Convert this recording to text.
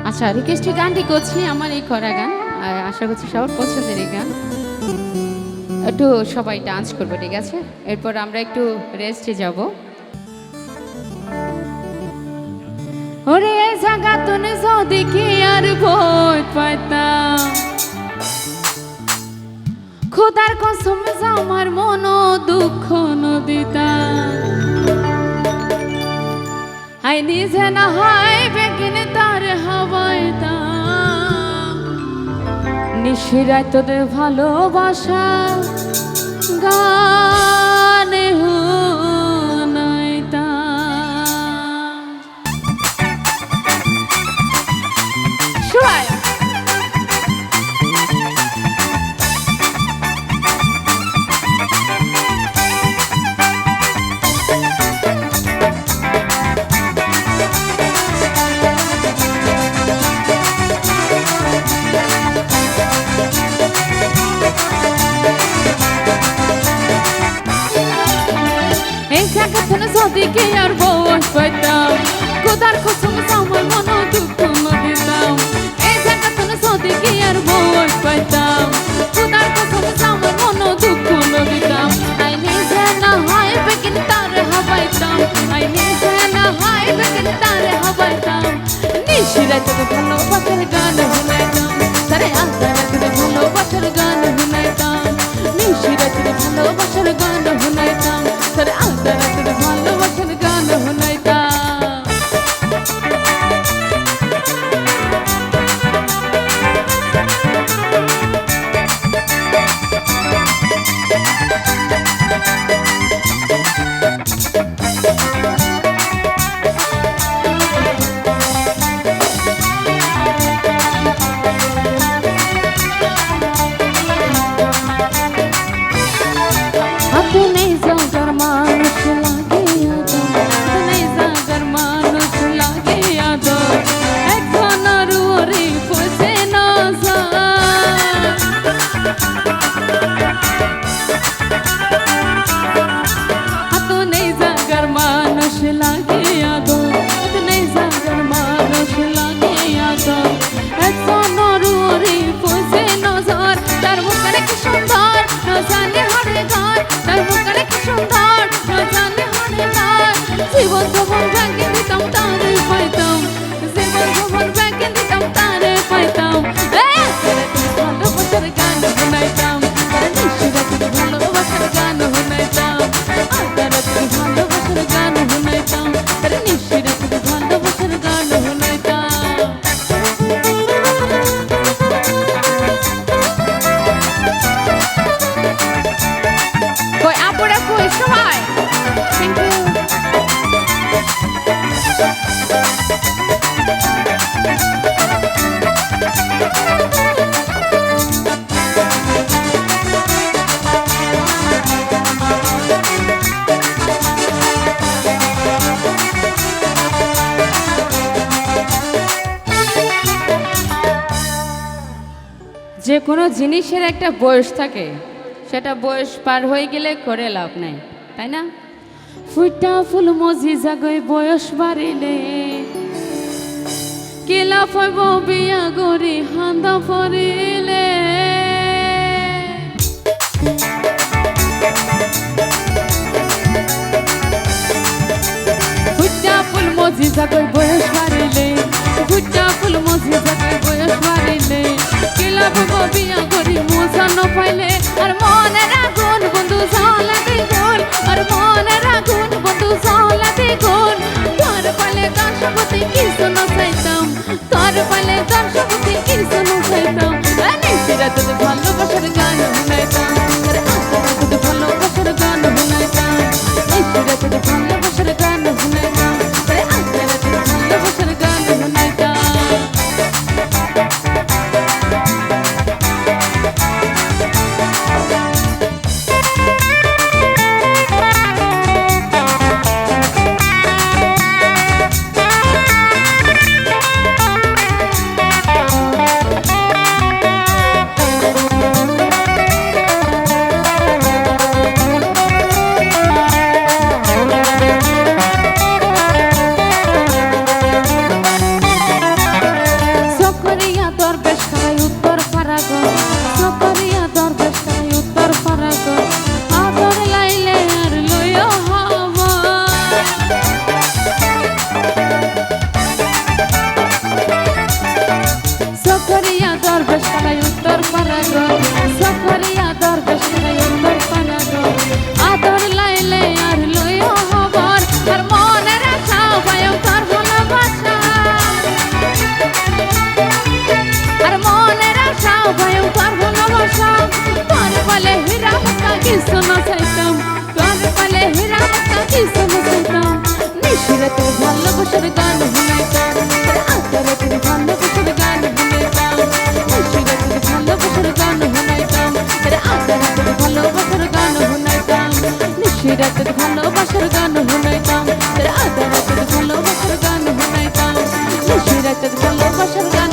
আচ্ছা, রিকোয়েস্টের গানটি করছি, আমার এই করা গান। আশা করছি সবার পছন্দের এই গান। একটু সবাই ডান্স করবে, ঠিক আছে? এরপর আমরা একটু রেস্টে যাব। ওরে জায়গা তুমি যদি কি আর বই পাইতাম, খোদার কসম আমার মন দুঃখ নদিতাম। আই নিজে না হয় বেগিনে তার হাওয়াইতাম, নিশিরায় তোদের ভালোবাসা গানে হুনাইতাম। সবাই যদি কে আর বস পাইতাম, খোদার কসম আমার মন দুঃখ নদিতাম। এই জায়গাতে যদি কে আর বস পাইতাম, খোদার কসম আমার মন দুঃখ নদিতাম। আই নিজে না হয় বেগিন তার হাবাইতাম, আই নিজে না হয় বেগিন তার হাবাইতাম। নিশিরায় তোর ভালোবাসার গান শুনাইতাম, তারে আন্ধারে তোর ভালোবাসার গান শুনাইতাম। নিশিরায় তোর ভালোবাসার গান শুনাইতাম, তারে আন্ধারে তোর ভালোবাসার গান শুনাইতাম। জীবন যখন ব্যাগে দিতাম তারে পাইতাম, জীবন যখন ব্যাগে দিতাম তারে পাইতাম। ভালোবাসার গান শুনাইতাম, নিশিরাতে ভালোবাসার গান শুনাইতাম, আদারাতে ভালোবাসার গান শুনাইতাম, নিশিরাতে ভালোবাসার গান শুনাইতাম। কই আপুরা কই সবাই? Thank you. যে কোনো জিনিসের একটা বয়স থাকে, সেটা বয়স পার হয়ে গেলে করে লাভ নাই, তাই না? ফুটা ফুল মজি জাগই বয়স বাড়িলে, কি লাভ হইব বিয়া গরি হান্দা পড়িলে। ফুটা ফুল মজি জাগই বয়স বাড়িলে, ফুটা ফুল মজি জাগই বয়স বাড়িলে, কি লাভ হইব বিয়া গরি মোজা ন পাইলে। আর মনের আগুন বন্ধু জ্বালাতে গোল, আর মনের আগুন বন্ধু জ্বালাতে গোল। তোর পালে দর্শকতি কিছু না চাইতাম, তোর পালে দর্শকতি কিছু না চাইতাম। নিশিরাতে ভালোবাসার গান শুনাইতাম, আন্ধারাতে ভালোবাসার গান শুনাইতাম। নিশিরাতে ভালোবাসার গান শুনাইতাম, আন্ধারাতে ভালোবাসার গান শুনাইতাম। রাতের ভালোবাসার গান শুনাইতাম, আধা রাতের ভালোবাসার গান শুনাইতাম, নিশি রাতের ভালোবাসার গান শুনাইতাম, আধা রাতের ভালোবাসার গান শুনাইতাম, নিশি রাতের ভালোবাসার গান শুনাইতাম, আধা রাতের ভালোবাসার গান শুনাইতাম, নিশি রাতের ভালোবাসার গান